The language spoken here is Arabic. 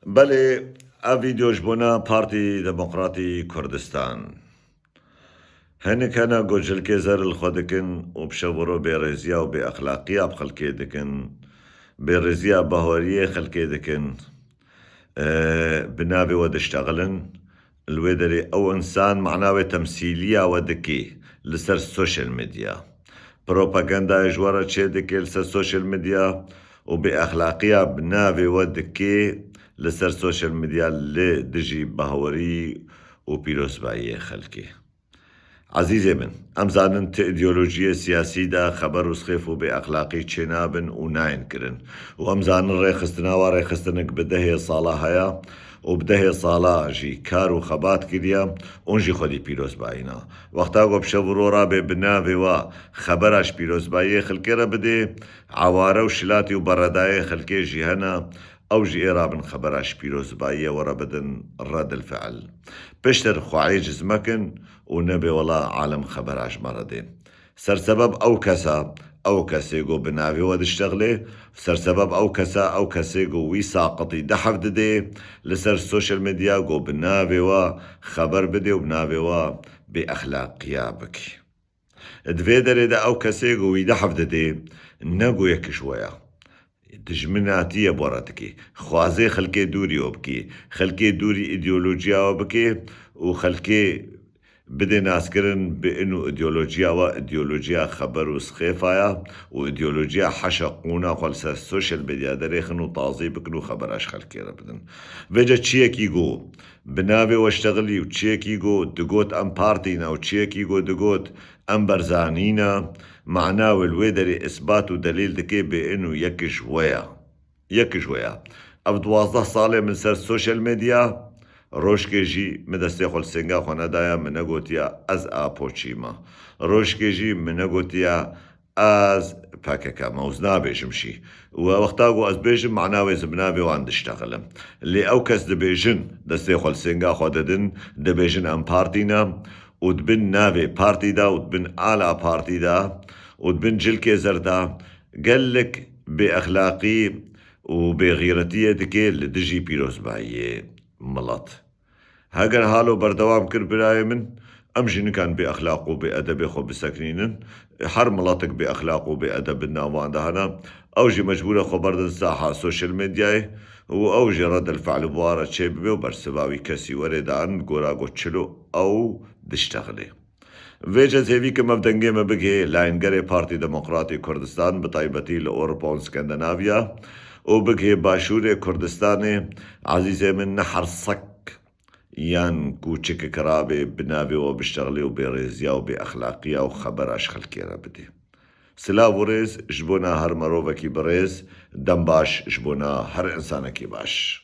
بله افیدیوش بونا پارتی دموکراتی کردستان هنی کنا گوجل که زر الخودکن و بشورو بیرزیا و بی اخلاقیا بخلکی دکن بیرزیا بهوریه خلکی دکن بنابي ودشتغلن الويدري او انسان معناوي تمثيلية ودكي لسر السوشيال ميديا بروباغندا جوارا تشي دكي لسر السوشيال ميديا وبأخلاقية بنابي ودكي لسر السوشيال ميديا اللي دجي بهوري وبيروس باية خلقي عزيزي من امزانن ت ايديولوژية سياسي دا خبر وسخيفو بأخلاقي تشينابن وناين كرن وامزانن ريخستنا وريخستنك بدهي صالة هيا وبدهي صالة جي كارو خبات كريا ونجي خودي بيروز باينا وقتا قو بشورو رابي بنابي و خبراش بيروز باية خلقي را بدي عوارة وشلاتي وبرداية خلقي جيهنا او جي رابن خبراش بيروز باية ورا بدن رد الفعل بشتر خوعي جزمكن ونبي والله عالم خبراش مردين سر سبب او كسا جو بناوي ودشتغلي سر سبب او كسا جو وي ساقطي دحف ددي لسر السوشيال ميديا جو بناوي و خبر بدي وبناوي و بأخلاقيا بكي دفيدر دا او كسا جو وي دحف ددي نقو يك شوية دجمناتية بورتكي خوازي خلقي دوري وبكي خلقي دوري ايديولوجيا وبكي وخلقي بدي ناسكرن بانه ايديولوجيا خبر وسخيفايا وايديولوجيا حشقونا خلص السوشيال ميديا دريخن وطازي بكنو خبراش خلقي ربدن فيجا تشيكي جو بنابي واشتغلي وتشيكي جو دقوت ام بارتينا وتشيكي جو دقوت ام برزانينا معناه الويدري اثبات ودليل دكي بانه يك شوية اب 12 صالة من سر السوشيال ميديا روشكي جي مدستي خل سنگا خونه دایا منگوتیا از آپوچیما روشكي جي منگوتیا از باككا موزنا بيجمشي ووقتاقو از بيجم معناوي زبنابي وان دشتغلم اللي اوكس دبيجن دستي خل سنگا خوددن دبيجن ام بارتينا ودبن نافي بارتي دا ودبن آلا بارتي دا ودبن جلكي زردا قالك بأخلاقي وبغيرتية دكي اللي دجي بيروز باية ملط هاگر حالو بردوام كر براي من امجن كان بأخلاقه بأدبه خو بسكنين حر ملطك بأخلاقه بأدب الناوان دهنا اوجي مجبورة خو برد الساحة سوشيال ميديا واوجي رد الفعل بوارة شيبه وبرسباوي كسي وردان قورا قوتشلو او دشتغلي ویجا زیوی که مفدنگی مبگه لاینگره پارتی دموکراتی کردستان بطایبتی لأوروپا و اسکندناویا و بگه باشور کردستان عزیزه من نحر صک یان کوچک کرابه بناوی و بشتغلی و بیرزیا و بأخلاقیا و خبراش خلکی را بده سلا ورز جبونا هر مروفکی برز دم باش جبونا هر انسانکی باش